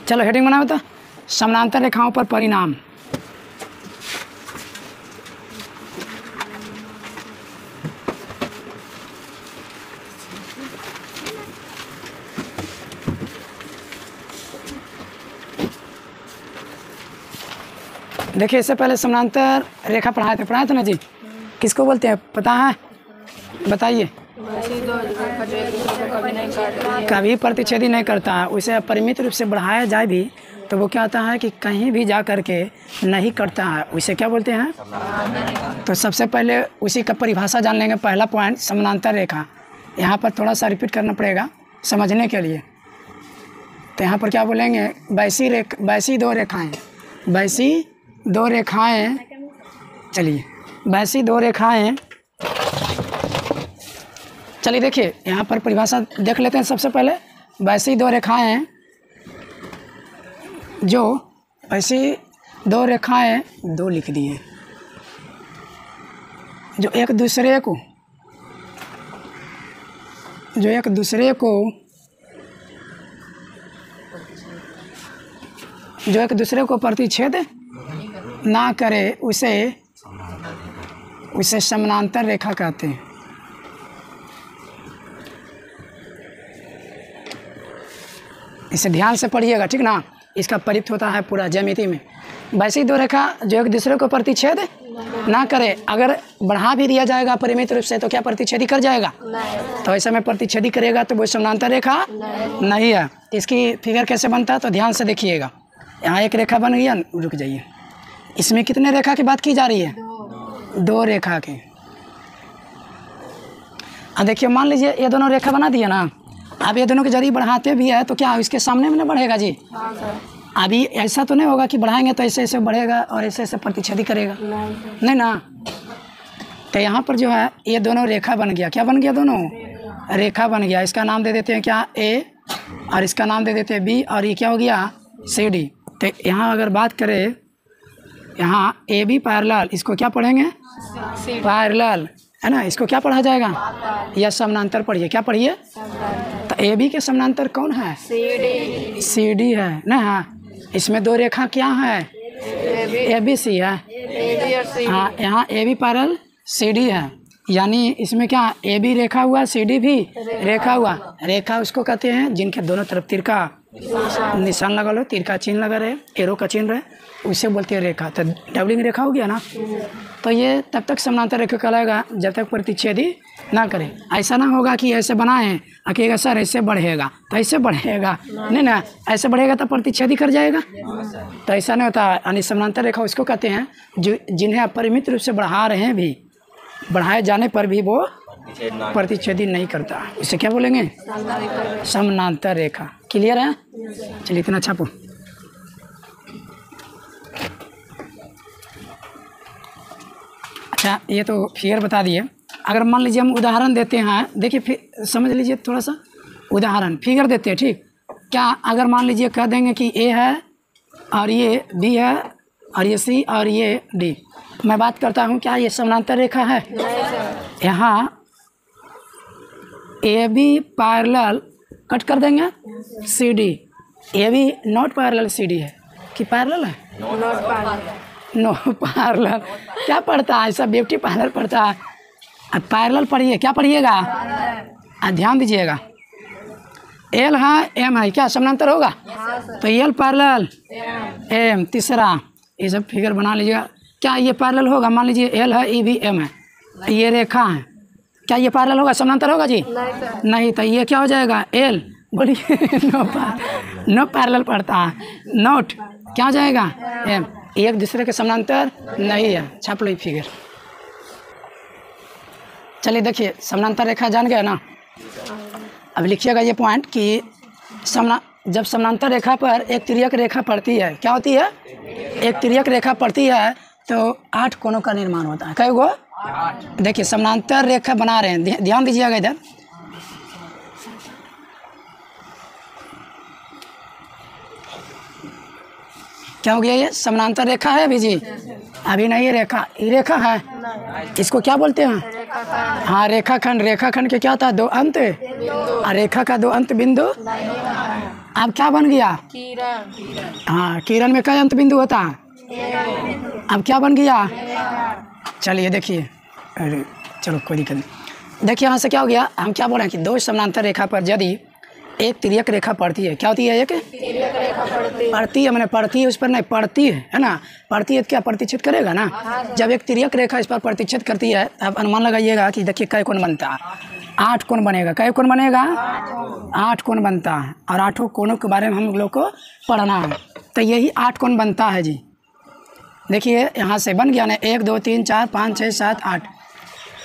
चलो हेडिंग बनाओ तो समानांतर रेखाओं पर परिणाम। देखिए इससे पहले समानांतर रेखा पढ़ाए थे ना जी, किसको बोलते हैं पता है? बताइए। कभी प्रतिच्छेदी नहीं करता है, उसे परिमित रूप से बढ़ाया जाए भी तो वो क्या होता है कि कहीं भी जा कर के नहीं करता है, उसे क्या बोलते हैं? तो सबसे पहले उसी का परिभाषा जान लेंगे। पहला पॉइंट समानांतर रेखा, यहाँ पर थोड़ा सा रिपीट करना पड़ेगा समझने के लिए। तो यहाँ पर क्या बोलेंगे? वैसी दो रेखाएं, चलिए वैसी दो रेखाएं, चलिए देखिए यहाँ पर परिभाषा देख लेते हैं। सबसे पहले वैसी दो रेखाएं, जो ऐसी दो रेखाएं, दो लिख दिए, जो एक दूसरे को प्रतिच्छेद ना करे उसे समानांतर रेखा कहते हैं। इसे ध्यान से पढ़िएगा, ठीक ना? इसका प्रयुक्त होता है पूरा ज्यामिति में। वैसी दो रेखा जो एक दूसरे को प्रतिच्छेद ना करे, अगर बढ़ा भी दिया जाएगा परिमित रूप से तो क्या प्रतिच्छेदी कर जाएगा? तो ऐसे में प्रतिच्छेदी करेगा तो वो समानांतर रेखा नहीं है। इसकी फिगर कैसे बनता है तो ध्यान से देखिएगा। यहाँ एक रेखा बन गया, रुक जाइए। इसमें कितने रेखा की बात की जा रही है? दो रेखा की। देखिए मान लीजिए ये दोनों रेखा बना दिए ना, अब ये दोनों के जरिए बढ़ाते भी है तो क्या इसके सामने में ना बढ़ेगा जी? अभी ऐसा तो नहीं होगा कि बढ़ाएंगे तो ऐसे ऐसे बढ़ेगा और ऐसे ऐसे प्रतिच्छेदी करेगा, नहीं ना। तो यहाँ पर जो है ये दोनों रेखा बन गया। क्या बन गया? दोनों रेखा बन गया। इसका नाम दे देते हैं क्या? ए, और इसका नाम दे देते हैं बी, और ये क्या हो गया? C D. तो यहाँ अगर बात करें, यहाँ ए बी पैरेलल, इसको क्या पढ़ेंगे? पैरेलल, है ना? इसको क्या पढ़ा जाएगा? या समानांतर पढ़िए। क्या पढ़िए? तो ए बी के समानांतर कौन है? सी डी है ना। हाँ, इसमें दो रेखा क्या है? ए बी सी है। हाँ, यहाँ A B parallel C D है, यानी इसमें क्या? ए बी रेखा हुआ, सी डी भी रेखा हुआ। रेखा उसको कहते हैं जिनके दोनों तरफ तीर का निशान लगा लो, तीर का चिन्ह लगा रहे, एरो का चिन्ह रहे, उसे बोलते हैं रेखा। तो डबलिंग रेखा हो गया ना। तो ये तब तक समानांतर रेखा कहलाएगा जब तक प्रतिच्छेदी ना करे। ऐसा ना होगा कि ऐसे बनाए अकेगा सर ऐसे बढ़ेगा तो ऐसे बढ़ेगा, नहीं ना, ऐसे बढ़ेगा तो प्रतिच्छेदी कर जाएगा। तो ऐसा नहीं होता। यानी समानांतर रेखा उसको कहते हैं जो जिन्हें अपरिमित रूप से बढ़ा रहे हैं भी, बढ़ाए जाने पर भी वो प्रतिच्छेदी नहीं करता, इसे क्या बोलेंगे? समानांतर रेखा। क्लियर है? चलिए इतना छापो। अच्छा, ये तो फिगर बता दिए। अगर मान लीजिए हम उदाहरण देते हैं, देखिए फिर समझ लीजिए थोड़ा सा उदाहरण। फिगर देते हैं, ठीक? क्या अगर मान लीजिए कह देंगे कि ए है और ये बी है और ये सी और ये डी, मैं बात करता हूँ, क्या ये समानांतर रेखा है? यहाँ ए बी पैरेलल कट कर देंगे C D. A B not parallel C D है कि पैरेलल है? No parallel. क्या पढ़ता है? सब ब्यूटी पार्लर पढ़ता है। अब पैरेलल पढ़िए। क्या पढ़िएगा? ध्यान दीजिएगा। एल है, एम है, क्या समानांतर होगा? तो एल पैरेलल एम। तीसरा ये सब फिगर बना लीजिएगा। क्या ये पैरेलल होगा? मान लीजिए एल है, ई भी एम है, ये रेखा है, क्या ये पैरेलल होगा? समानांतर होगा जी? नहीं। तो ये क्या हो जाएगा? एल, बोलिए। नो पैरेलल पढ़ता है। नोट क्या हो जाएगा? एम। एक दूसरे के समानांतर नहीं है। छाप लो फिगर। चलिए देखिए, समानांतर रेखा जान गए ना। अब लिखिएगा ये पॉइंट कि जब समानांतर रेखा पर एक तिर्यक रेखा पड़ती है, क्या होती है? एक तिर्यक रेखा पड़ती है तो 8 कोनों का निर्माण होता है। कई गो? देखिए समानांतर रेखा बना रहे हैं, ध्यान दीजिएगा इधर। क्या हो गया? ये समानांतर रेखा है अभी जी। अभी नहीं रेखा, ये रेखा है, इसको क्या बोलते हैं? हाँ रेखाखंड। रेखाखंड के क्या था? 2 अंत, और रेखा का 2 अंत बिंदु। अब क्या बन गया? किरण। हाँ किरण में कई अंत बिंदु होता है? अब क्या बन गया? चलिए देखिए, अरे चलो कोई दिक्कत नहीं। देखिए यहाँ से क्या हो गया, हम क्या बोल रहे हैं कि 2 समानांतर रेखा पर यदि एक तिर्यक रेखा पड़ती है, क्या होती है? एक तिर्यक रेखा पड़ती है, मैंने पड़ती है उस पर नहीं, पड़ती है ना, पड़ती है तो क्या प्रतिच्छेद करेगा ना। जब एक तिर्यक रेखा इस पर प्रतिच्छेद करती है तब अनुमान लगाइएगा कि देखिए कै कोण बनता है? 8 कोण बनेगा। कै कोण बनेगा? 8 कोण बनता है, और 8 कोणों के बारे में हम लोग को पढ़ना है, तो यही 8 कोण बनता है जी। देखिए यहाँ से बन गया ना, 1 2 3 4 5 6 7 8।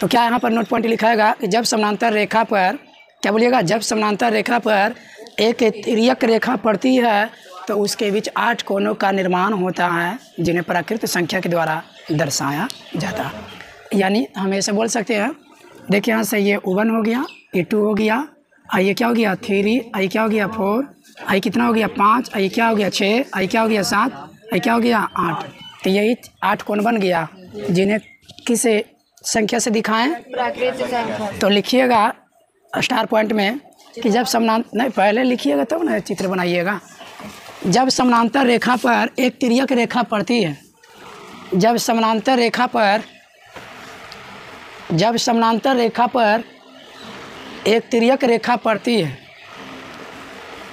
तो क्या यहाँ पर नोट पॉइंट लिखाएगा कि जब समानांतर रेखा पर, क्या बोलिएगा, जब समानांतर रेखा पर एक तिर्यक रेखा पड़ती है तो उसके बीच 8 कोणों का निर्माण होता है, जिन्हें प्राकृत संख्या के द्वारा दर्शाया जाता है। यानी हम ऐसे बोल सकते हैं, देखिए यहाँ से ये 1 हो गया, ये 2 हो गया, और ये क्या हो गया 3, आई क्या हो गया 4, आई कितना हो गया 5, आई क्या हो गया 6, आई क्या हो गया 7, आई क्या हो गया 8। तो यही 8 कोण बन गया, जिन्हें किसे संख्या से दिखाएं? प्राकृत संख्या। तो लिखिएगा स्टार पॉइंट में कि जब समानांतर, नहीं पहले लिखिएगा तब ना चित्र बनाइएगा। जब समानांतर रेखा पर एक तिर्यक रेखा पड़ती है, जब समानांतर रेखा पर एक तिर्यक रेखा पड़ती है,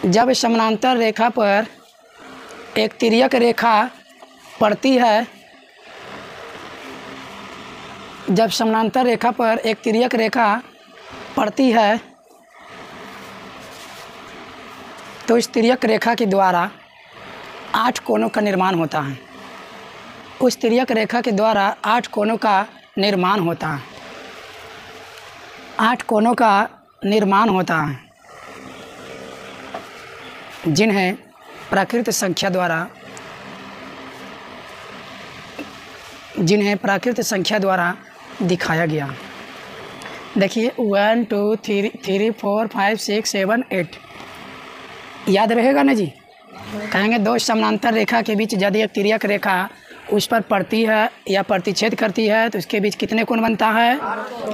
जब समानांतर रेखा पर एक तिर्यक रेखा पड़ती है, जब समानांतर रेखा पर एक तिर्यक रेखा पड़ती है तो इस तिर्यक रेखा के द्वारा 8 कोणों का निर्माण होता है। उस तिर्यक रेखा के द्वारा 8 कोणों का निर्माण होता है, 8 कोणों का निर्माण होता है, जिन्हें प्राकृत संख्या द्वारा दिखाया गया। देखिए 1 2 3 4 5 6 7 8, याद रहेगा ना जी। कहेंगे 2 समानांतर रेखा के बीच यदि एक तिर्यक रेखा उस पर पड़ती है या प्रतिच्छेद करती है तो उसके बीच कितने कोण बनता है?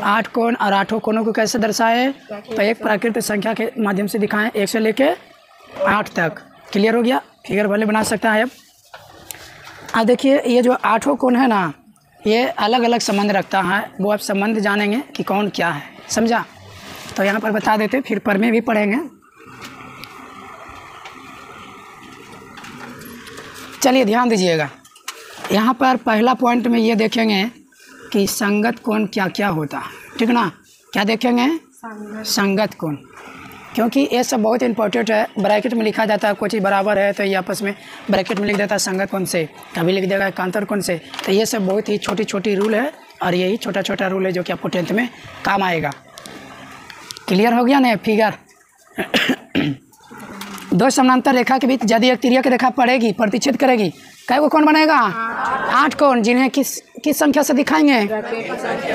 8 कोण। और 8 कोणों को कैसे दर्शाए? तो एक प्राकृत संख्या के माध्यम से दिखाएं, 1 से लेके 8 तक। क्लियर हो गया? फिगर भले बना सकता है। अब देखिए ये जो 8 कोण है ना, ये अलग अलग संबंध रखता है, वो आप संबंध जानेंगे कि कौन क्या है, समझा? तो यहाँ पर बता देते, फिर पर में भी पढ़ेंगे। चलिए ध्यान दीजिएगा, यहाँ पर पहला पॉइंट में ये देखेंगे कि संगत कोण क्या क्या होता है, ठीक ना? क्या देखेंगे? संगत कोण, क्योंकि ये सब बहुत इंपॉर्टेंट है। ब्रैकेट में लिखा जाता है, कोई चीज़ बराबर है तो ये आपस में ब्रैकेट में लिख देता है संगत कोण से, कभी लिख देगा एकांतर कोण से। तो ये सब बहुत ही छोटी छोटी रूल है, और यही छोटा छोटा रूल है जो कि आपको 10th में काम आएगा। क्लियर हो गया ना फिगर? 2 समानांतर रेखा के बीच यदि एक तिर्यक रेखा पड़ेगी, प्रतिच्छेद करेगी, कै को कोण बनेगा? 8 कोण, जिन्हें किस संख्या से दिखाएंगे?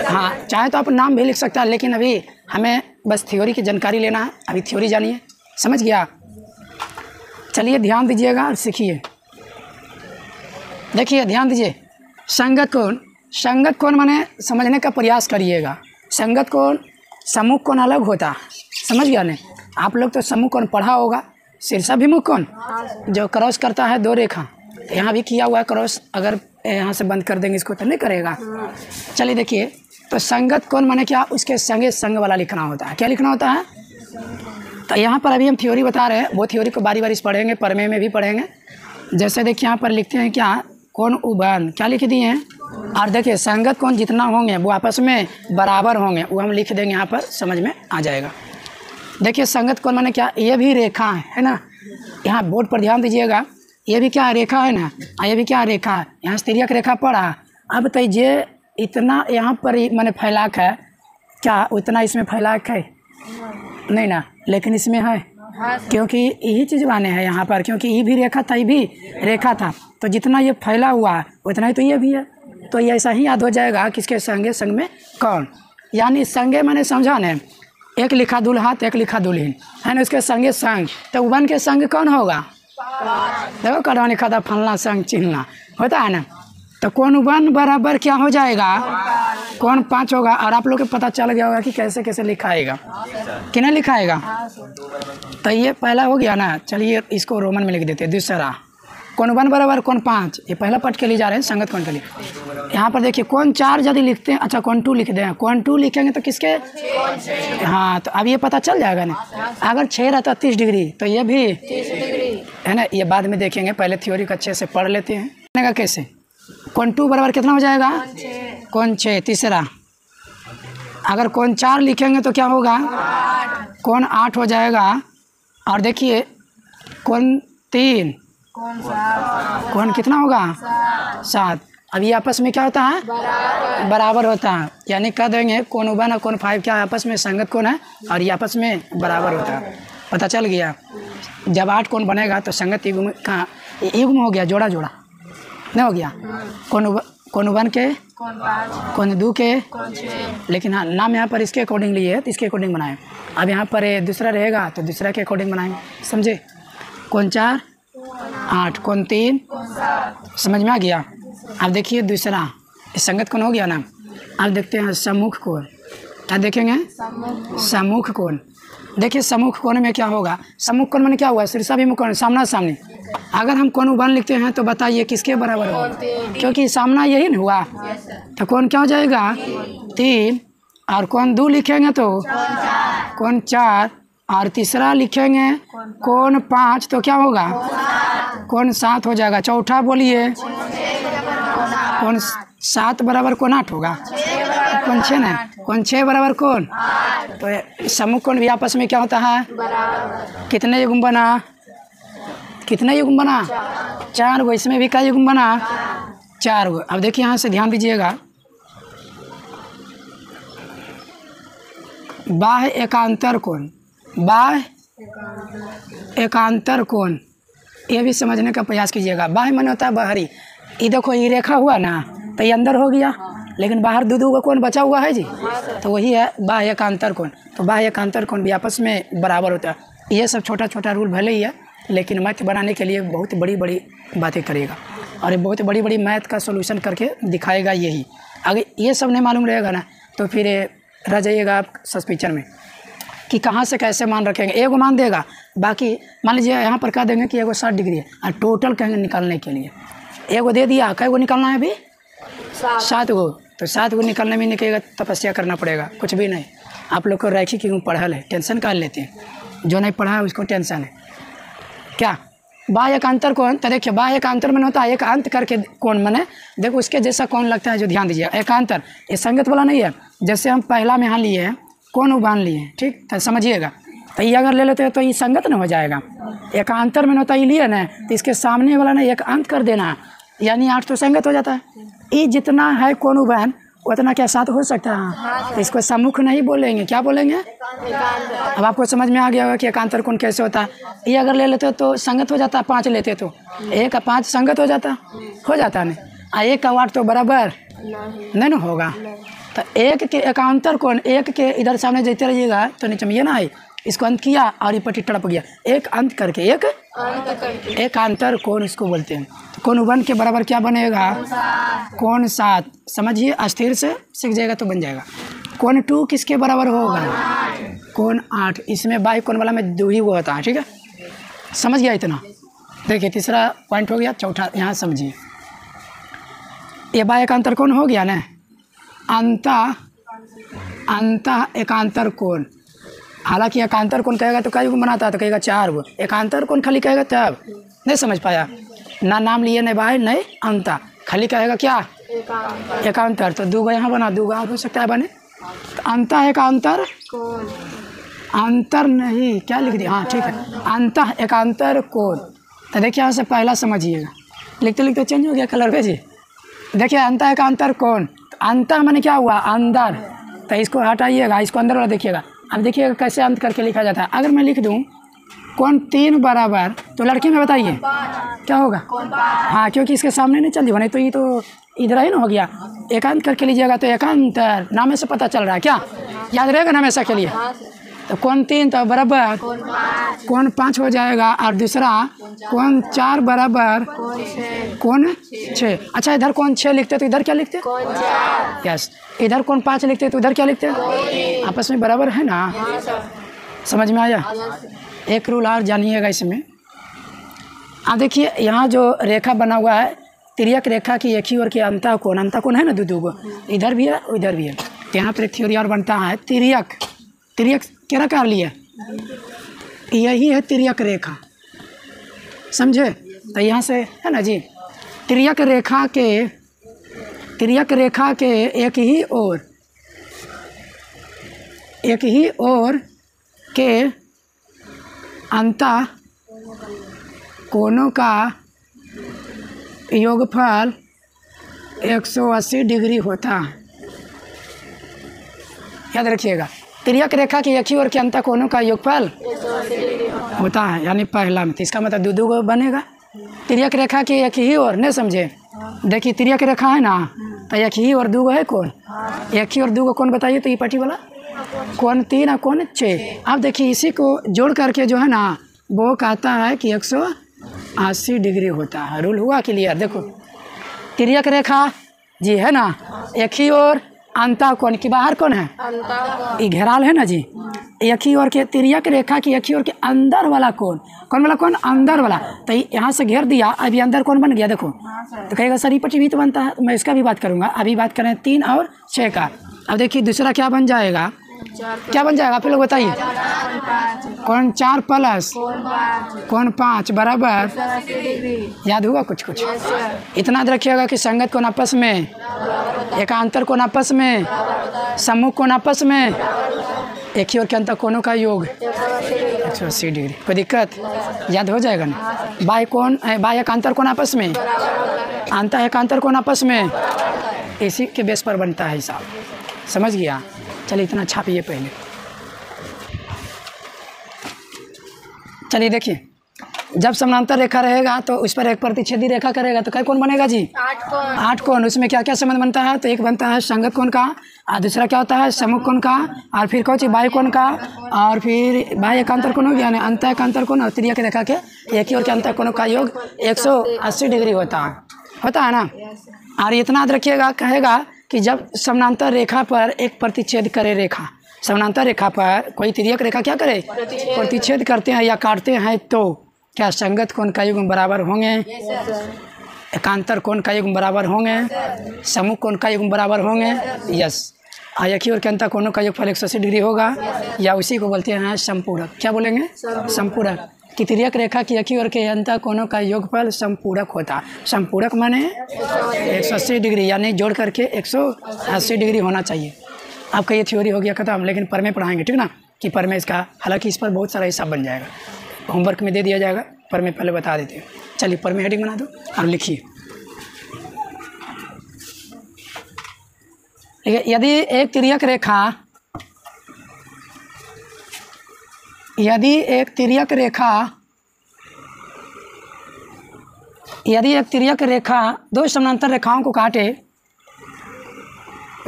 हाँ, चाहे तो आप नाम भी लिख सकता है, लेकिन अभी हमें बस थ्योरी की जानकारी लेना है। अभी थ्योरी जानिए, समझ गया? चलिए ध्यान दीजिएगा और सीखिए। देखिए ध्यान दीजिए, संगत कोण माने समझने का प्रयास करिएगा। संगत कोण सम्मुख कोण अलग होता है, समझ गया नहीं? आप लोग तो सम्मुख कोण पढ़ा होगा, शीर्षाभिमुख कोण जो क्रॉस करता है 2 रेखा, यहाँ भी किया हुआ है क्रॉस। अगर यहाँ से बंद कर देंगे इसको तो नहीं करेगा। चलिए देखिए, तो संगत कोण माने क्या? उसके संगे संग वाला लिखना होता है। क्या लिखना होता है? तो यहाँ पर अभी हम थ्योरी बता रहे हैं, वो थ्योरी को बारी बारी से पढ़ेंगे, परमे में भी पढ़ेंगे। जैसे देखिए यहाँ पर लिखते हैं क्या? कोण उभयन, क्या लिख दिए हैं? और देखिए संगत कोण जितना होंगे वो आपस में बराबर होंगे, वो हम लिख देंगे, यहाँ पर समझ में आ जाएगा। देखिए संगत कोण माने क्या? ये भी रेखा है ना, यहाँ बोर्ड पर ध्यान दीजिएगा, ये भी क्या रेखा है ना, ये भी क्या रेखा है, यहाँ से तिर्यक रेखा पड़ा। अब बताइए इतना यहाँ पर मैंने फैलाक है, क्या उतना इसमें फैलाक है? नहीं ना, लेकिन इसमें है, क्योंकि यही चीज़ माने हैं यहाँ पर, क्योंकि ये भी रेखा था, ये भी रेखा था, तो जितना ये फैला हुआ है उतना ही तो ये भी है। तो ये ऐसा ही याद हो जाएगा किसके संगे संग में कौन, यानी संगे मैंने समझा न, एक लिखा दुल्हा तो एक लिखा दुल्हन है ना, उसके संगे संग, तो उबन के संग कौन होगा? देखो कड़वा लिखा था फलना संग चिन्हना होता है ना, तो कोण 1 बराबर क्या हो जाएगा, कोण 5 होगा। और आप लोग को पता चल गया होगा कि कैसे कैसे लिखाएगा, किन्हें लिखाएगा। तो ये पहला हो गया ना, चलिए इसको रोमन में लिख देते हैं। दूसरा कोण 1 बराबर कोण 5, ये पहला पार्ट के लिए जा रहे हैं, संगत कोण के लिए। यहाँ पर देखिए कोण 4 यदि लिखते हैं, अच्छा कोण 2 लिख दें, कोण 2 लिखेंगे तो किसके, हाँ तो अब ये पता चल जाएगा ना। अगर 6 रहता 30 डिग्री तो ये भी 30 डिग्री है ना, ये बाद में देखेंगे, पहले थ्योरी को अच्छे से पढ़ लेते हैं। कैसे कोण 2 बराबर कितना हो जाएगा, कोण 6। तीसरा अगर कोण 4 लिखेंगे तो क्या होगा, कोण 8 हो जाएगा। और देखिए कोण 3, कोण कितना होगा, 7। अब ये आपस में क्या होता है, बराबर होता है। यानी कह देंगे कोण 1 और कोण 5 क्या आपस में संगत कोण है और ये आपस में बराबर होता है। पता चल गया। जब 8 कोण बनेगा तो संगत युग्म का युग्म हो गया, जोड़ा जोड़ा नहीं हो गया। कोण 1 के, कोण 2 के, लेकिन हाँ नाम यहाँ पर इसके अकॉर्डिंग लिए है तो इसके अकॉर्डिंग बनाए। अब यहाँ पर दूसरा रहेगा तो दूसरा के अकॉर्डिंग बनाएंगे, समझे। कोण 4 8, कोण 3 समझ में आ गया। अब देखिए दूसरा संगत कोण हो गया ना। अब देखते हैं सम्मुख कोण, क्या देखेंगे, सम्मुख कोण। देखिए सम्मुख कोण में क्या होगा, सम्मुख कोण में क्या हुआ, शीर्षाभिमुख कोण, सामना सामने। अगर हम कोण 1 लिखते हैं तो बताइए किसके बराबर होगा, क्योंकि सामना यही नहीं हुआ। तो कोण क्या हो जाएगा, 3। और कोण 2 लिखेंगे तो कोण 4। और तीसरा लिखेंगे कोण 5 तो क्या होगा, कोण 7 हो जाएगा। चौथा बोलिए, कोण 7 बराबर कोण 8 होगा, कोण 6 ना, कोण 6 बराबर कोण। तो सम्मुख कोण भी आपस में क्या होता है, कितने युग्म बना, कितने युग्म बना, 4 गो। इसमें भी क्या युग्म बना, 4 गो। अब देखिए यहाँ से ध्यान दीजिएगा, बाह्य एकांतर कोण, बाह्य एकांतर कोण, ये भी समझने का प्रयास कीजिएगा। बाह्य मन होता है बाहरी। ये देखो ये रेखा हुआ ना तो ये अंदर हो गया, लेकिन बाहर दो का कोण बचा हुआ है जी, तो वही है बाह्य एकांतर कोण। तो बाह्य एकांतर कोण भी आपस में बराबर होता है। ये सब छोटा छोटा रूल भले ही है, लेकिन मैथ बनाने के लिए बहुत बड़ी बड़ी बातें करेगा और ये बहुत बड़ी बड़ी मैथ का सोल्यूशन करके दिखाएगा। यही अगर ये सब नहीं मालूम रहेगा ना तो फिर रह जाइएगा आप सस्पेंशन में कि कहाँ से कैसे मान रखेंगे। एगो मान देगा, बाकी मान लीजिए यहाँ पर कह देंगे कि एगो 60 डिग्री है और टोटल कहेंगे निकालने के लिए एगो दे दिया, कै गो निकालना है अभी, 7 गो। तो 7 गो निकालने में निकलेगा, तपस्या करना पड़ेगा, कुछ भी नहीं। आप लोग को रैखिक क्यों पढ़ल है, टेंशन कर लेते हैं, जो नहीं पढ़ा है उसको टेंशन है क्या। बाह्य एकांतर कोण, तो देखिए बाह्य एकांतर में होता है एक अंत करके कोण मने, देखो उसके जैसा कौन लगता है जो ध्यान दीजिए। एकांतर ये संगत वाला नहीं है, जैसे हम पहला में यहाँ लिए हैं कोण उबान लिए हैं, ठीक, तो समझिएगा। तो ये अगर ले लेते हैं तो ये संगत न हो जाएगा। एकांतर में होता है लिए ना, तो इसके सामने वाला ना एक अंत कर देना, यानी 8 तो संगत हो जाता है। ये जितना है कोण उबान उतना क्या 7 हो सकता है, तो इसको सम्मुख नहीं बोलेंगे, क्या बोलेंगे। अब आपको समझ में आ गया होगा कि एकांतर कोण कैसे होता है। ये अगर ले लेते तो संगत हो जाता, 5 लेते तो 1 का 5 संगत हो जाता नहीं, 1 का 8 तो बराबर नहीं ना होगा। तो 1 के एकांतर कोण, 1 के इधर सामने देते रहिएगा तो नीचे में ये ना है, इसको अंत किया और ये पट्टी टड़प गया, एक अंत करके एक एकांतर कोण इसको बोलते हैं। तो कोण 1 के बराबर क्या बनेगा, कोण 7। समझिए, अस्थिर से सीख जाएगा तो बन जाएगा। कोण 2 किसके बराबर होगा, कोण 8। इसमें बाह्य कोण वाला में 2 ही वो होता है, ठीक है, समझ गया इतना। देखिए तीसरा पॉइंट हो गया। चौथा यहाँ समझिए, ये बाह्य एकांतर कोण हो गया ना, अंत एकांतर कोण। हालांकि एकांतर कोण कहेगा तो कई गो बनाता है, तो कहेगा 4 गो। एकांतर कोण खाली कहेगा तब नहीं समझ पाया, ना नाम लिए नहीं बाह्य नहीं अंता, खाली कहेगा क्या एकांतर। तो 2 गो यहाँ बना, 2 गो हो सकता है बने। तो अंत एकांतर कोण, अंतर नहीं क्या लिख दिया, हाँ ठीक है, अंत एकांतर कोण। तो देखिए यहाँ से पहला समझिएगा, लिखते लिखते चेंज हो गया कलर भेजिए। देखिए अंत एकांतर कोण, अंत माने क्या हुआ, अंदर। तो इसको हटाइएगा, इसको अंदर वाला देखिएगा। अब देखिएगा कैसे अंत करके लिखा जाता है। अगर मैं लिख दूं कोण 3 बराबर, तो लड़की में बताइए क्या होगा, हाँ क्योंकि इसके सामने नहीं चल रही बने, तो ये तो इधर ही ना हो गया। एकांत करके लीजिएगा तो एकांतर नाम से पता चल रहा है, क्या याद रहेगा ना हमेशा के लिए। तो कोण 3 तो बराबर कोण 5 हो जाएगा, और दूसरा कोण 4 बराबर कोण 6। अच्छा, इधर कोण 6 लिखते तो इधर क्या लिखते? यस। इधर कोण 5 लिखते तो उधर क्या लिखते? आपस में बराबर है ना? समझ में आया? एक रूल और जानिएगा इसमें। अब देखिए यहाँ जो रेखा बना हुआ है, तिर्यक रेखा की एक ही ओर के अंतः कोण है ना, दो को, इधर भी है उधर भी है। तो यहाँ पर एक थ्योरी और बनता है, तिर्यक क्या कर लिया, यही है तिर्यक रेखा, समझे? तो यहाँ से है ना जी, तिर्यक रेखा के एक ही ओर के अंतः कोणों का योगफल 180 डिग्री होता है। याद रखिएगा, तिर्यक रेखा की एक ही ओर के अंतः कोणों का योगफल होता है, यानी पहला में। तो इसका मतलब दो को बनेगा। तिर्यक रेखा की एक ही ओर, नहीं समझे? देखिए तिर्यक रेखा है ना, तो एक ही और दो है कौन, एक ही और दो कौन बताइए? तो ये पटी वाला कोण 3 और कोण 6। अब देखिए इसी को जोड़ करके जो है ना, वो कहता है कि 180 डिग्री होता है। रूल हुआ क्लियर? देखो तिर्यक रेखा जी है ना, एक ही ओर अंतः कोण की बाहर कौन है, ये घेराल है ना जी, एक ही ओर के तिर्यक रेखा की एक ही ओर के अंदर वाला कोण, कौन वाला कोण? अंदर वाला। तो यहाँ से घेर दिया, अभी अंदर कौन बन गया? देखो तो कहेगा सर ये पटी भी तो बनता है, मैं इसका भी बात करूँगा। अभी बात करें 3 और 6 का। अब देखिए दूसरा क्या बन जाएगा, क्या बन जाएगा आप लोग बताइए? कोण 4 प्लस कोण 5 बराबर, याद हुआ कुछ? इतना रखिएगा कि संगत कोण आपस में, एकांतर कोण आपस में, सम्मुख कोण आपस में, एक ही ओर के अंतर कोणों का योग 180 डिग्री। कोई दिक्कत? याद हो जाएगा ना? बाह्य एकांतर कोण आपस में, अंतः एकांतर कोण आपस में, इसी के बेस पर बनता है हिसाब। समझ गया? चलिए इतना छापिए पहले। चलिए देखिए, जब समानांतर रेखा रहेगा तो उस पर एक प्रतिच्छेदी रेखा करेगा तो क्या कोण बनेगा जी? 8 कोण। उसमें क्या क्या संबंध बनता है? तो एक बनता है संगत कोण का, और दूसरा क्या होता है सम्मुख कोण का, और फिर कौन सी बाह्य कोण का, और फिर बाह्य एकांतर कोण हो गया ना, अंतः एकांतर कोण और तिर्यक रेखा के एक ही ओर के अंतः कोणों का योग 180 डिग्री होता है ना। और इतना याद रखिएगा, कहेगा कि जब समानांतर रेखा पर एक प्रतिच्छेद करे रेखा, समानांतर रेखा पर कोई तिर्यक रेखा क्या करे? प्रतिच्छेद करते हैं या काटते हैं, तो क्या संगत कोण का युग्म बराबर होंगे, एकांतर कोण का युग्म बराबर होंगे, सम्मुख कोण का युग्म बराबर होंगे। यस। एक ही ओर के अंतर कोणों का योगफल 180 डिग्री होगा, या उसी को बोलते हैं संपूरक। क्या बोलेंगे? संपूरक। कि तिर्यक रेखा की एक ही ओर के अंतर कोणों का योगफल संपूरक होता। संपूरक माने 180 डिग्री, यानी जोड़ करके 180 डिग्री होना चाहिए। आपका ये थ्योरी हो गया खत्म, लेकिन पर में पढ़ाएंगे, ठीक ना? कि पर में इसका, हालांकि इस पर बहुत सारा हिसाब बन जाएगा, होमवर्क में दे दिया जाएगा, पर में पहले बता देते हैं। चलिए पर में हेडिंग बना दो और लिखिए। यदि एक तिर्यक रेखा दो समानांतर रेखाओं को काटे,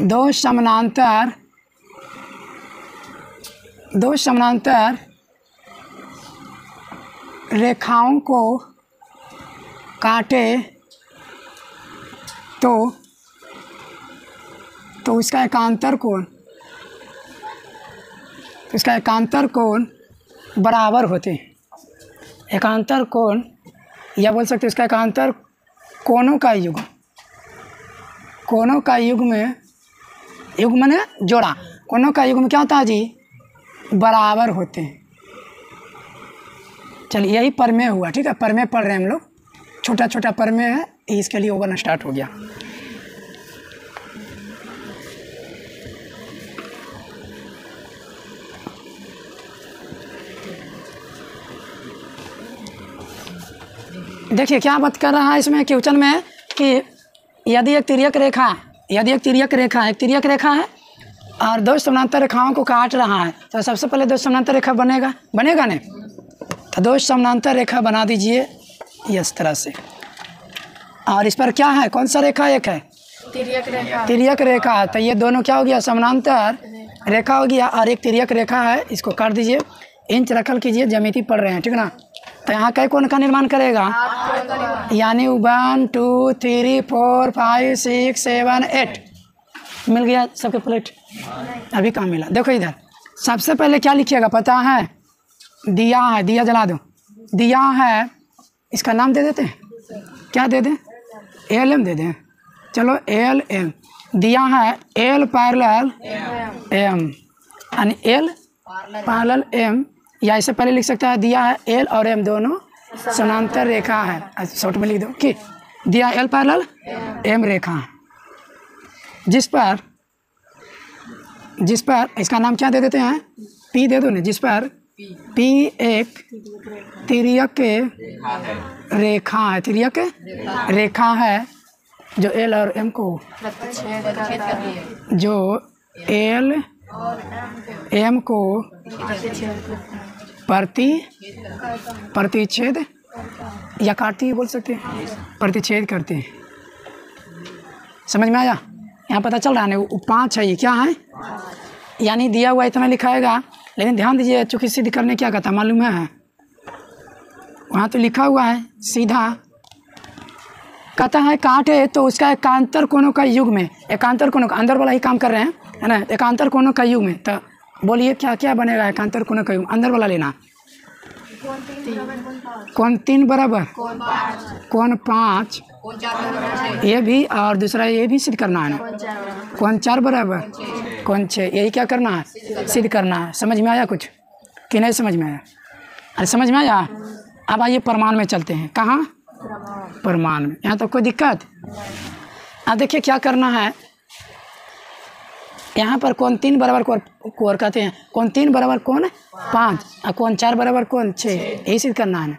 दो समानांतर रेखाओं को काटे तो इसका एकांतर कोण बराबर होते हैं। एकांतर कोण, या बोल सकते हैं इसका एकांतर कोणों का युग्म, कोणों का युग्म माने जोड़ा, कोणों का युग्म क्या होता है जी? बराबर होते हैं। चलिए यही परमेय हुआ, ठीक है? परमेय पढ़ रहे हैं हम लोग, छोटा छोटा परमेय है, इसके लिए ओवन स्टार्ट हो गया। देखिए क्या बात कर रहा है इसमें क्वेश्चन में, कि यदि एक तिर्यक रेखा है और दो समानांतर रेखाओं को काट रहा है, तो सबसे पहले दो समानांतर रेखा बनेगा नहीं? तो दो समानांतर रेखा बना दीजिए इस तरह से, और इस पर क्या है, कौन सा रेखा? एक है तिर्यक रेखा। तो ये दोनों क्या हो गया? समानांतर रेखा हो गया और एक तिर्यक रेखा है, इसको काट दीजिए। इंच रखल कीजिए, ज्यामिति पढ़ रहे हैं, ठीक ना। तो यहाँ कई कोण का निर्माण करेगा, यानी 1 2 3 4 5 6 7 8 मिल गया सबके प्लेट। अभी कहाँ मिला, देखो इधर सबसे पहले क्या लिखिएगा पता है, दिया है, दिया जला दो, दिया है, इसका नाम दे देते हैं, क्या दे दें, LM दे दें, चलो LM। दिया है L पैरेलल M, यानी L पैरेलल M, या इससे पहले लिख सकता है दिया है L और M दोनों समांतर रेखा है, शॉर्ट में लिख दो कि दिया L पैरेलल M रेखा है, जिस पर इसका नाम क्या दे देते हैं, P दे दो ना, जिस पर P एक तिर्यक रेखा है, तिर्यक रेखा है जो L और M को, जो L M को प्रतिच्छेद या काटती है बोल सकते हैं, प्रतिच्छेद करते हैं। समझ में आया, यहाँ पता चल रहा है ना, 5 है, ये क्या है, यानी दिया हुआ इतना लिखाएगा, लेकिन ध्यान दीजिए चूँकि सिद्ध करने क्या कहता मालूम है, वहाँ तो लिखा हुआ है सीधा, कहता है काटे तो उसका एकांतर कोणों का युग में, एकांतर कोणों का अंदर वाला ही काम कर रहे हैं, है ना, एकांतर कोणों का युग में। तो बोलिए क्या क्या बनेगा एकांतर कोणों का युग, अंदर वाला लेना, कोण 3 बराबर कोण 5, ये भी, और दूसरा ये भी सिद्ध करना है ना, कोण 4 बराबर कोण 6, यही क्या करना है, सिद्ध करना है। समझ में आया कुछ कि नहीं समझ में आया, अरे समझ में आया। अब आइए प्रमाण में चलते हैं, कहाँ, प्रमाण में, यहाँ तो कोई दिक्कत। अब देखिए क्या करना है, यहाँ पर कोण 3 बराबर कोण कहते हैं, कोण 3 बराबर कोण 5 और कोण 4 बराबर कोण 6, यही सिद्ध करना है।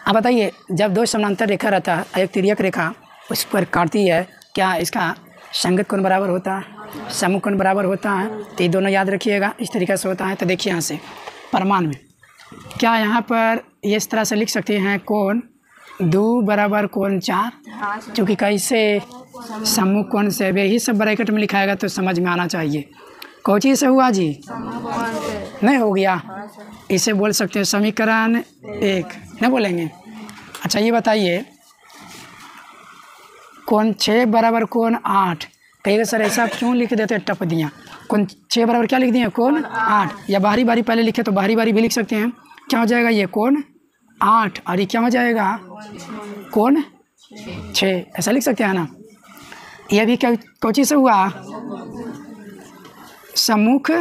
अब बताइए जब दो समानांतर रेखा रहता है, एक तिर्यक रेखा उस पर काटती है, क्या इसका संगत कोण बराबर होता है, समूह कोण बराबर होता है, तो ये दोनों याद रखिएगा, इस तरीके से होता है। तो देखिए यहाँ से प्रमाण में क्या, यहाँ पर ये इस तरह से लिख सकते हैं, कोण 2 बराबर कोण 4, चूँकि कैसे समूह कोण से, यही सब ब्रैकेट में लिखाएगा तो समझ में आना चाहिए। कौन चीज़ से हुआ जी, नहीं हो गया, इसे बोल सकते हैं समीकरण 1, नहीं बोलेंगे। अच्छा ये बताइए कोण 6 बराबर कोण 8, कहिएगा सर ऐसा क्यों लिख देते हैं टप दिया, कोण 6 बराबर क्या लिख दिए, कोण 8, या बारी बारी पहले लिखे तो बारी बारी भी लिख सकते हैं, क्या हो जाएगा ये कोण 8 और ये क्या हो जाएगा कोण 6, ऐसा लिख सकते हैं ना। ये भी कौन चीज़ से हुआ, सम्मुख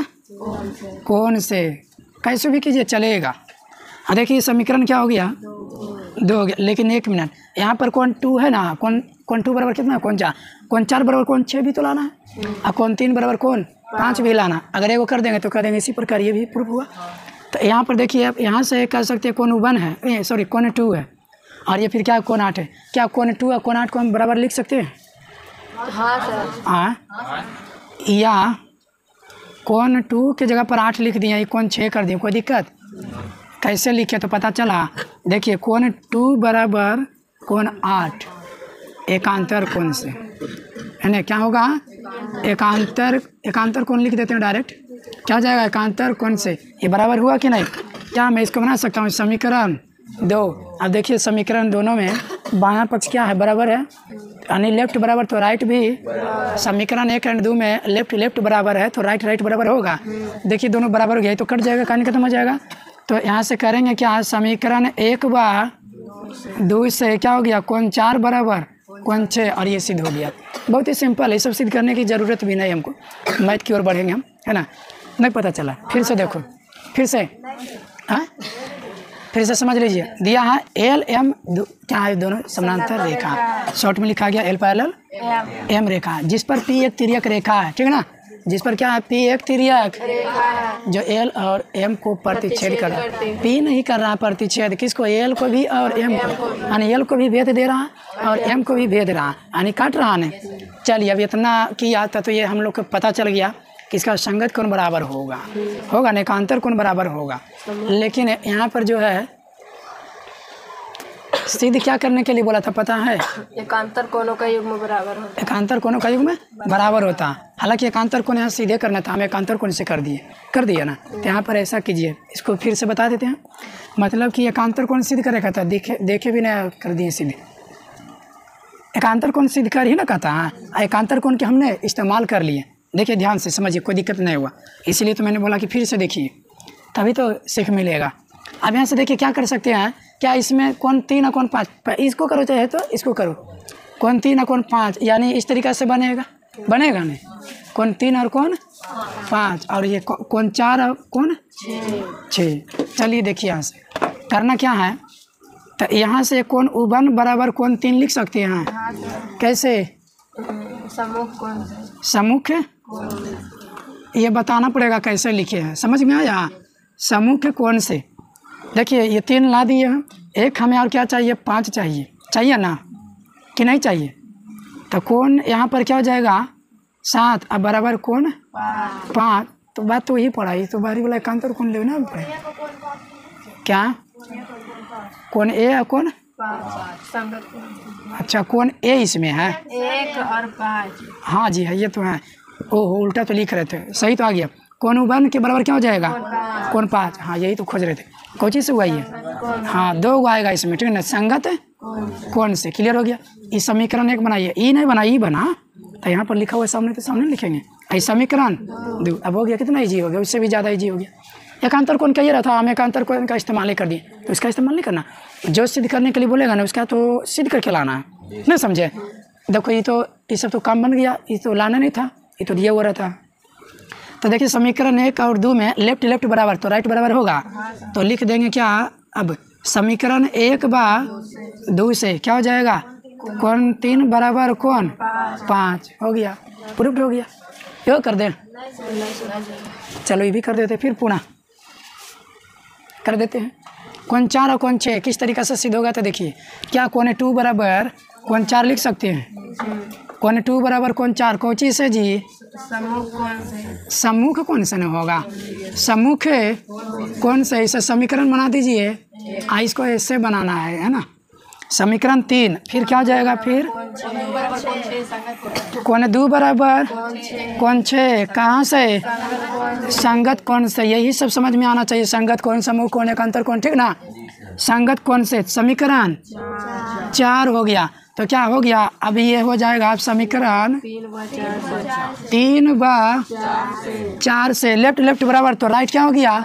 कोण से, कैसे भी कीजिए चलेगा। देखिए समीकरण क्या हो गया, 2 हो गया, लेकिन 1 मिनट, यहाँ पर कोण 2 है ना, कोण 2 बराबर कितना, कोण 4, कोण 4 बराबर कोण 6 भी तो लाना है, और कोण 3 बराबर कोण 5 भी लाना। अगर एगो कर देंगे तो कर देंगे, इसी प्रकार ये भी प्रूफ हुआ। तो यहाँ पर देखिए आप यहाँ से कह सकते हैं कोण 1 है, सॉरी कोण 2 है, और ये फिर क्या कोण 8 है, क्या कोण 2 और कोण 8 को हम बराबर लिख सकते हैं, हाँ सर, हाँ, या कोण 2 की जगह पर 8 लिख दिया, ये कोण 6 कर दिए, कोई दिक्कत, कैसे लिखे तो पता चला। देखिए कोण 2 बराबर कोण 8 एकांतर कोण से, है ना, क्या होगा, एकांतर कोण लिख देते हैं डायरेक्ट, क्या हो जाएगा एकांतर कोण से, ये बराबर हुआ कि नहीं। क्या मैं इसको बना सकता हूँ समीकरण 2। अब देखिए समीकरण दोनों में बायां पक्ष क्या है, बराबर है, यानी लेफ्ट बराबर तो राइट भी, समीकरण 1 और 2 में लेफ्ट बराबर है तो राइट बराबर होगा। देखिए दोनों बराबर हो गया तो कट जाएगा, कहानी खत्म हो जाएगा। तो यहाँ से करेंगे क्या, समीकरण 1 व 2 से क्या हो गया, कोण 4 बराबर कोण 6, और ये सिद्ध हो गया। बहुत ही सिंपल है, सब सिद्ध करने की ज़रूरत भी नहीं हमको, मैथ की ओर बढ़ेंगे हम, है ना। नहीं पता चला, फिर से देखो, फिर से, हाँ फिर से समझ लीजिए, दिया है LM क्या है, दोनों समानांतर रेखा, शॉर्ट में लिखा गया L पैरेलल M रेखा, जिस पर P एक तिर्यक रेखा है, ठीक है ना, जिस पर क्या है P एक तिर्यक जो L और M को प्रतिच्छेद कर रहा है, P नहीं कर रहा है प्रतिच्छेद, किसको, L को भी और M को, यानी L को भी भेद दे रहा है और M को भी भेद रहा है, यानी काट रहा है। चलिए अब इतना किया था तो ये हम लोग को पता चल गया कि इसका संगत कोण बराबर होगा ना, एकांतर कोण बराबर होगा। लेकिन यहाँ पर जो है सिद्ध क्या करने के लिए बोला था पता है? एकांतर कोणों का युग्म बराबर होता है। एकांतर कोणों का युग्म बराबर होता है। हालांकि एकांतर कोण यहाँ सीधे करना था, हम एकांतर कोण से कर दिए ना। तो यहाँ पर ऐसा कीजिए, इसको फिर से बता देते हैं। मतलब कि एकांतर कोण सिद्ध करेगा था, देखे भी नहीं कर दिए सीधे। एकांतर कोण सिद्ध कर ही ना कहता है। एकांतर कोण के हमने इस्तेमाल कर लिए। देखिए ध्यान से समझिए, कोई दिक्कत नहीं हुआ। इसीलिए तो मैंने बोला कि फिर से देखिए, तभी तो सीख मिलेगा। अब यहाँ से देखिए क्या कर सकते हैं। क्या इसमें कोण 3 और कोण 5, इसको करो चाहे तो इसको करो। कोण 3 और कोण 5, यानी इस तरीक़ा से बनेगा नहीं। कोण 3 और कोण 5, और ये कोण 4 और कोण 6। चलिए देखिए यहाँ से करना क्या है। तो यहाँ से कोण U1 बराबर कोण 3 लिख सकते हैं। कैसे? सम्मुख ये बताना पड़ेगा कैसे लिखे हैं, समझ में आया? सम्मुख कोण से देखिए ये 3 ला दिए हैं। एक हमें और क्या चाहिए? 5 चाहिए ना कि नहीं चाहिए? तो कोण यहाँ पर क्या हो जाएगा? 7 और बराबर कोण 5। तो बात तो वही पढ़ाई तो बाहरी वाला एकांतर कोण लेना पड़ेगा। क्या? कोण A और कोण? अच्छा कोण A इसमें है 1 और 5। हाँ जी है, ये तो है। ओहो उल्टा तो लिख रहे थे, सही तो आ गया। कोण U1 के बराबर क्या हो जाएगा? कोण 5। हाँ यही तो खोज रहे थे। कौन चीज़ से हुआ ये? हाँ 2 आएगा इसमें, ठीक है ना। संगत कोण से क्लियर हो गया। ये समीकरण 1 बनाइए। ई नहीं बना, ई बना तो यहाँ पर लिखा हुआ सामने, तो सामने लिखेंगे। ये समीकरण 2 अब हो गया। कितना ईजी हो गया? उससे भी ज़्यादा ईजी हो गया। एकांतर कोण कह रहा था, हम एकांतर कोण का इस्तेमाल ही कर दिए। तो इसका इस्तेमाल नहीं करना, जो सिद्ध करने के लिए बोलेगा ना उसका तो सिद्ध करके लाना है ना, समझे? देखो ये सब तो काम बन गया। ये तो लाना नहीं था, ये तो दिया हुआ रहता। तो देखिए समीकरण 1 और 2 में लेफ्ट बराबर तो राइट बराबर होगा। तो लिख देंगे क्या? अब समीकरण 1 बा 2 से क्या हो जाएगा? कोण 3 बराबर कोण 5 हो गया, प्रूफ हो गया। यो कर दे, चलो ये भी कर देते, फिर पुनः कर देते हैं। कोण 4 और कोण 6 किस तरीक़े से सिद्ध होगा? तो देखिए क्या कोण 2 बराबर कोण 4 लिख सकते हैं। कोण 2 बराबर कोण 4 कौन चीज़ से जी? सम्मुख कोण से नहीं होगा, सम्मुख कोण से। इसे समीकरण बना दीजिए। इसको ऐसे बनाना है ना। समीकरण 3 फिर क्या हो जाएगा? फिर कोण 2 बराबर कोण 6 कहाँ से? संगत कोण से। यही सब समझ में आना चाहिए। संगत कोण, सम्मुख कोण, एकांतर कोण, ठीक ना। संगत कोण से समीकरण 4 हो गया। तो क्या हो गया? अब ये हो जाएगा आप समीकरण 3 व 4 से लेफ्ट बराबर तो राइट क्या हो गया?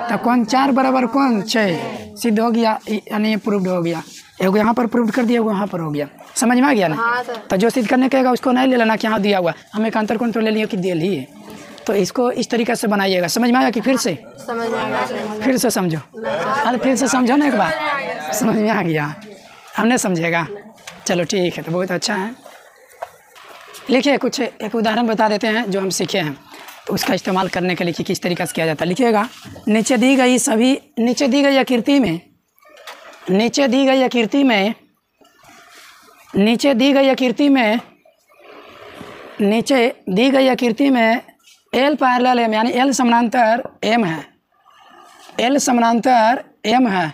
तो कोण 4 बराबर कोण 6 सिद्ध हो गया, यानी ये प्रूव्ड हो गया। एगो यहाँ पर प्रूव कर दिया, एगो यहाँ पर हो गया। समझ में आ गया ना? तो जो सिद्ध करने कहेगा उसको नहीं ले लेना कि हाँ दिया हुआ। हमें एकांतर कोण तो ले लिया कि दे लिए। तो इसको इस तरीक़े से बनाइएगा। समझ में आया कि फिर से? समझ में आ गया। फिर से समझो। अरे फिर से समझो ना एक बार, समझ में आ गया। हमने समझेगा, चलो ठीक है। तो बहुत अच्छा है। लिखिए कुछ एक उदाहरण बता देते हैं जो हम सीखे हैं, तो उसका इस्तेमाल करने के लिए कि किस तरीक़े से किया जाता है। लिखिएगा नीचे दी गई आकृति में L पैरेलल M यानी L समानांतर M है। L समानांतर M है।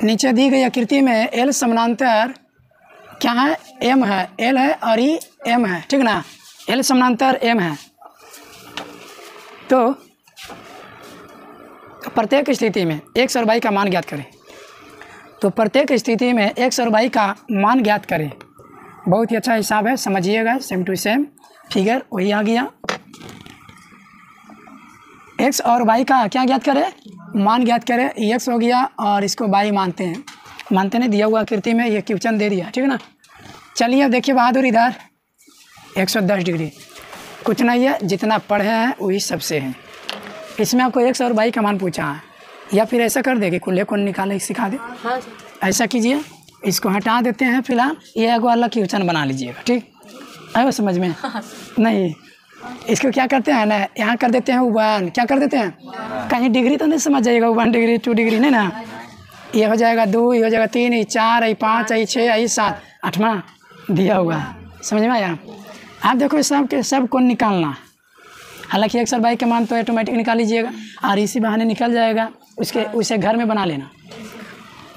नीचे दी गई आकृति में L समानांतर क्या है? M है। L है और ये M है, ठीक ना। L समानांतर M है। तो प्रत्येक स्थिति में x और y का मान ज्ञात करें। तो प्रत्येक स्थिति में x और y का मान ज्ञात करें। बहुत ही अच्छा हिसाब है, समझिएगा। सेम टू सेम फिगर वही आ गया। x और y का क्या ज्ञात करें? मान ज्ञात करें। x हो गया और इसको y मानते नहीं, दिया हुआ आकृति में ये क्वेश्चन दे दिया, ठीक है ना। चलिए अब देखिए बहादुर, इधर 110 डिग्री कुछ नहीं है, जितना पढ़े हैं वही सबसे है। इसमें आपको x और y का मान पूछा है, या फिर ऐसा कर देंगे खुले कौन निकाले सिखा दे। ऐसा कीजिए, इसको हटा देते हैं फिलहाल, ये एक वाला क्वेश्चन बना लीजिएगा, ठीक है समझ में? नहीं, इसको क्या करते हैं ना, यहाँ कर देते हैं 1, क्या कर देते हैं? कहीं डिग्री तो नहीं समझ जाइएगा, 1 डिग्री 2 डिग्री नहीं ना। ये हो जाएगा 2, ये हो जाएगा 3, ये 4, ये 5, ये 6, ये 7, 8वां दिया हुआ। समझ में आया? आप देखो सब कौन निकालना। हालांकि x और y के मान तो ऑटोमेटिक निकाल लीजिएगा और इसी बहाने निकल जाएगा। उसे घर में बना लेना।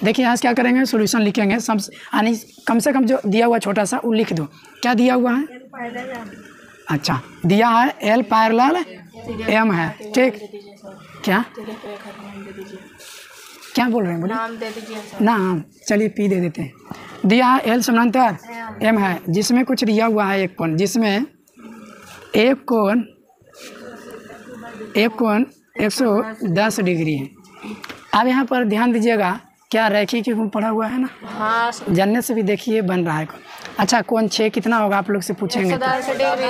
देखिए यहाँ से क्या करेंगे, सॉल्यूशन लिखेंगे सब, यानी कम से कम जो दिया हुआ छोटा सा वो लिख दो। क्या दिया हुआ है? अच्छा, दिया है L पैरेलल M है, ठीक। क्या क्या बोल रहे हैं, बोलिए। नाम दे दीजिए सर। नाम, चलिए P दे देते हैं। दिया है L समानांतर M है, जिसमें कुछ दिया हुआ है एक कोण, जिसमें एक कोण 110 डिग्री है। अब यहाँ पर ध्यान दीजिएगा, क्या रैखिक युग्म पढ़ा हुआ है ना? हाँ सर। जानने से भी देखिए बन रहा है। अच्छा, कोण 6 कितना होगा आप लोग से पूछेंगे तो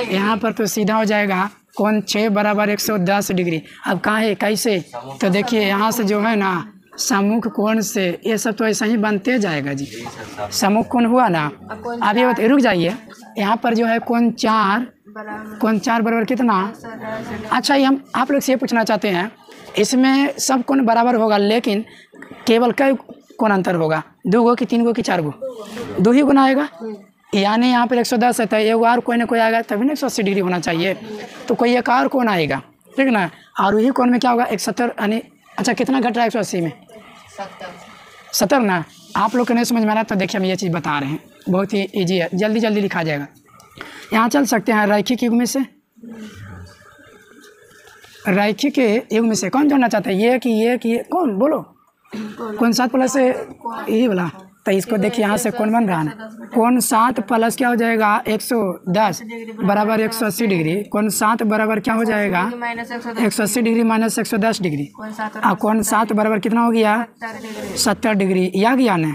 यहाँ पर तो सीधा हो जाएगा, कोण 6 बराबर 110 डिग्री। अब कहाँ है, कैसे? तो देखिए यहाँ से जो है ना सम्मुख कोण से, ये सब तो ऐसा ही बनते जाएगा जी। सम्मुख कोण हुआ ना, अब ये रुक जाइए, यहाँ पर जो है कोण 4 बराबर कितना? अच्छा, ये हम आप लोग से ये पूछना चाहते हैं, इसमें सब कोण बराबर होगा, लेकिन केवल कई कोण अंतर होगा? 2 गो कि 3 गो कि 4 गो? 2 ही गुना आएगा, यानी यहाँ पर 110 है तो एक और कोई ना कोई आएगा, तभी ना 180 डिग्री होना चाहिए। तो कोई एक और कोण आएगा, ठीक ना। और वही कोण में क्या होगा, 170, यानी अच्छा कितना घट रहा है 180 में? 70 ना। आप लोग को नहीं समझ में आ रहा तो देखिए हम ये चीज़ बता रहे हैं, बहुत ही ईजी है, जल्दी जल्दी लिखा जाएगा। यहाँ चल सकते हैं रैखिक युग्म से। रैखिक युग्म से कौन जोड़ना चाहता है? ये कि ये कौन, बोलो। कोण 7 प्लस से यही वाला, तो इसको देखिए यहाँ से कौन बन रहा है, कोण 7 प्लस क्या हो जाएगा 110 बराबर 180 डिग्री। कोण 7 बराबर क्या हो जाएगा 180 डिग्री माइनस 110 डिग्री। अब कोण 7 बराबर कितना हो गया 70 डिग्री, या गया ना।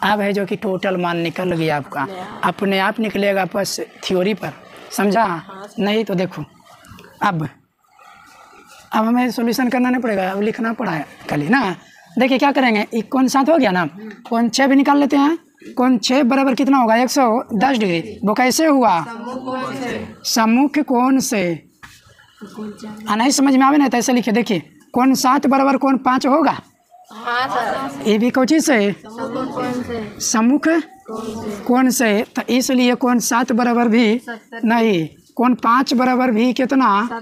अब है जो कि टोटल मान निकल गया आपका, अपने आप निकलेगा बस थ्योरी पर, समझा? नहीं तो देखो अब हमें सॉल्यूशन करना नहीं पड़ेगा, अब लिखना पड़ा है खाली ना। देखिए क्या करेंगे, कोण 7 हो गया ना, कोण 6 भी निकाल लेते हैं। कोण 6 बराबर कितना होगा 110 डिग्री। वो कैसे हुआ? सम्मुख कोण से। नहीं समझ में आवे ना तो ऐसे लिखे, देखिए कोण 7 बराबर कोण 5 होगा। हाँ सर। ये भी कोई चीज़ से सम्मुख कोण से, तो इसलिए कोण 7 बराबर भी नहीं, कोण 5 बराबर भी कितना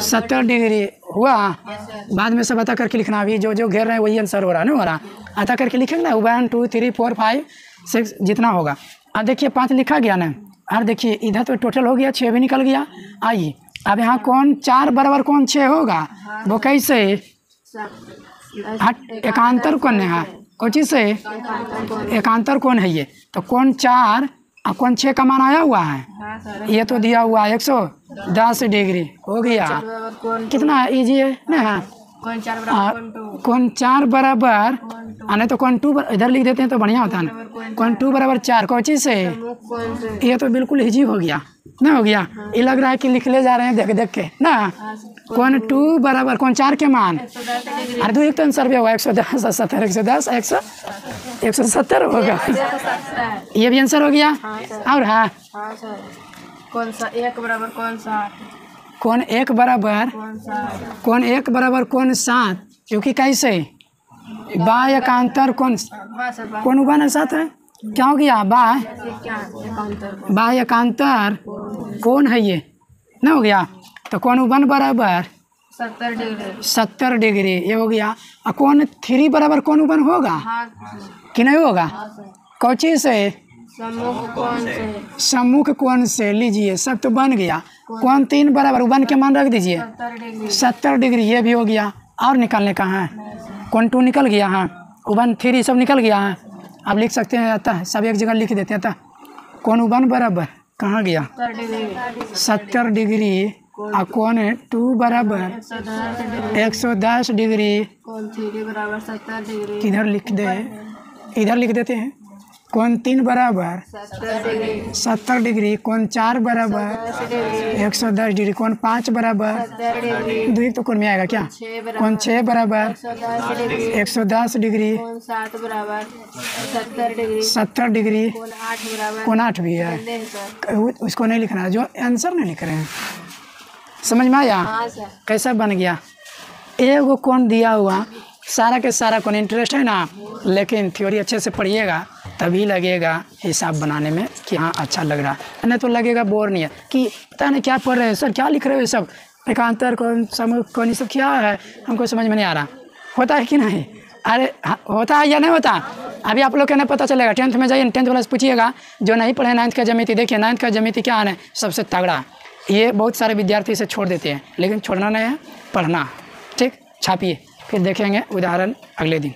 70 डिग्री हुआ। बाद में सब अता करके लिखना, अभी जो जो घेर रहे हैं वही आंसर हो रहा है ना, हो रहा अता करके लिखेंगे ना, 1 2 3 4 5 6 जितना होगा। अब देखिए 5 लिखा गया ना, और देखिए इधर तो टोटल हो गया 6 भी निकल गया। आइए अब यहाँ कोण 4 बराबर कोण 6 होगा, वो कैसे? एकांतर कोण है, कोई चीज़ से एकांतर कोण है ये। तो कोण 4 और कोण 6 का मान आया हुआ है, ये तो दिया हुआ है 110 डिग्री हो गया। कितना इजी है ना। कोण 4 बराबर, नहीं तो कोण 2 इधर लिख देते हैं तो बढ़िया होता है ना। कोण 2 बराबर 4 कोई चीज़ से, ये तो बिल्कुल इजी हो गया ना, हो गया। ये लग रहा है कि लिख ले जा रहे हैं देख देख के ना। कोण 2 बराबर कोण 4 के मान, अरे 2 एक तो आंसर भी होगा 110 70 110 170 होगा, ये भी आंसर हो गया। और हाँ कौन सा 1 बराबर कौन सा कोण 1 बराबर कोण 1 बराबर कोण 7, क्योंकि कैसे बाह्य एकांतर कोण कोण उभा ना 7 है, क्या हो गया बाह्य एकांतर कोण है ये ना, हो गया। तो कोण 1 बराबर 70 डिग्री ये हो गया। और कोण 3 बराबर कोण 1 होगा कि नहीं होगा? कौन चीज़ से? सम्मुख कोण से। लीजिए सब तो बन गया। कोण 3 बराबर 1 के मान रख दीजिए 70 डिग्री, ये भी हो गया। और निकालने का है, कोण 2 निकल गया, हाँ 1 3 सब निकल गया है। अब लिख सकते हैं अतः, सब एक जगह लिख देते हैं अतः कोण 1 बराबर कहाँ गया 70 डिग्री, और कोण 2 बराबर 110 डिग्री, कौन 3 बराबर 70 डिग्री, किधर लिख दे, इधर लिख देते हैं। कोण 3 बराबर 70 डिग्री, कोण 4 बराबर 110 डिग्री, कोण 5 बराबर 2 तो कोण में आएगा क्या? कोण 6 बराबर 110 डिग्री, कौन 7 बराबर 70 डिग्री, 70 डिग्री, कौन 8 बराबर, कोण 8 भी है, उसको नहीं लिखना है, जो आंसर नहीं लिख रहे हैं। समझ में आया कैसा बन गया? एगो कोण दिया हुआ, सारा के सारा कोण इंटरेस्ट है ना, लेकिन थ्योरी अच्छे से पढ़िएगा तभी लगेगा हिसाब बनाने में कि हाँ अच्छा लग रहा है, नहीं तो लगेगा बोर नहीं है कि पता नहीं क्या पढ़ रहे हैं सर, क्या लिख रहे हो ये सब, एकांतर कौन सम्मुख कौन, ये सब क्या है हमको समझ में नहीं आ रहा। होता है कि नहीं? अरे होता है या नहीं होता? अभी आप लोग को नहीं पता चलेगा। 10th में जाइए, 10th वाला से पूछिएगा जो नहीं पढ़े 9th का ज्यामिति। देखिए 9th का ज्यामिति क्या है, सबसे तगड़ा। ये बहुत सारे विद्यार्थी इसे छोड़ देते हैं, लेकिन छोड़ना नहीं है, पढ़ना। ठीक, छापिए, फिर देखेंगे उदाहरण अगले दिन।